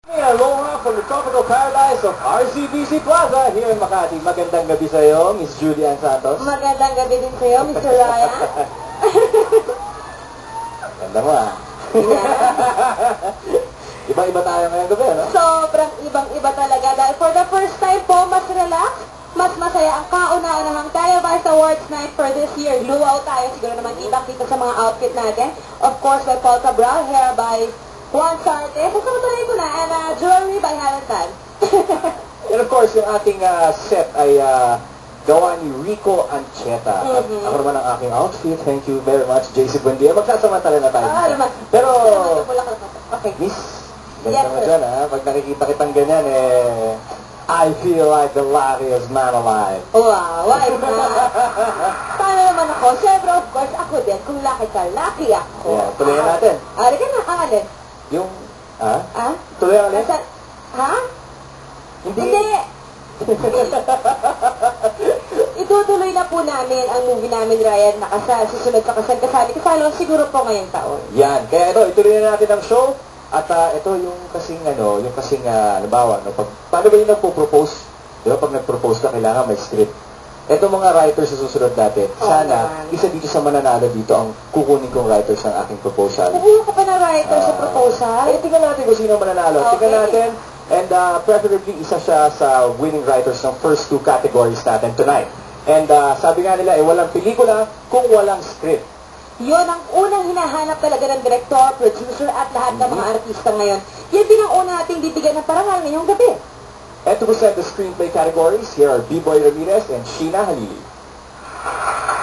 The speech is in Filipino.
Aloha from the tropical paradise of RCBC Plaza here in Makati. Magandang gabi sa iyo, Miss Julian Santos. Magandang gabi din sa iyo, Mr. Ryan. Ganda mo ah. Iba-iba tayo ngayong gabi, no? Sobrang ibang-iba talaga dahil for the first time po, mas relax, mas masaya ang kauna-unahang Televised Awards Night for this year. Luwaw tayo, siguro naman kita sa mga outfit natin. Of course, by Paul Cabral, hair by Juan Sarte. Sasamutuloy ko na, and jewelry by Halatan. And of course, yung ating set ay gawa ni Rico Ancheta. At ako naman ang aking outfit. Thank you very much, JC Buendia. Magsasamantala na tayo. Pero, Okay. Miss, ganda mo dyan ha. Pag nakikita kitang ganyan I feel like the luckiest man alive. Wow, why not? Paano naman ako? Siyempre, of course, ako din. Kung lucky ka, lucky ako. Yeah, tuloy natin. Ari ka na, alin? Yung, ha? Ha? Tuloy ulit? Ha? Hindi. Itutuloy na po namin ang movie namin, Ryan, na susunod sa kasali siguro po ngayong taon. Yan. Kaya ituloy na natin ang show. At ito yung kasing halimbawa, paano ba yung nagpo-propose? Di ba, pag nag-propose ka, kailangan may script. Ito mga writers sa susunod natin. Sana, isa dito sa mananalo dito ang kukunin kong writers ng aking proposal. Kukuha ka pa ng writer sa proposal? Tingnan natin kung sino mananalo. Okay. Tingnan natin. And preferably, isa siya sa winning writers ng first two categories natin tonight. And sabi nga nila, walang pelikula kung walang script. Yon ang unang hinahanap talaga ng director, producer, at lahat ng mga artista ngayon. Yan din ang una nating bibigyan ng parangal ngayong gabi. And to present the screenplay categories, here are B-Boy Ramirez and Sheena Halili.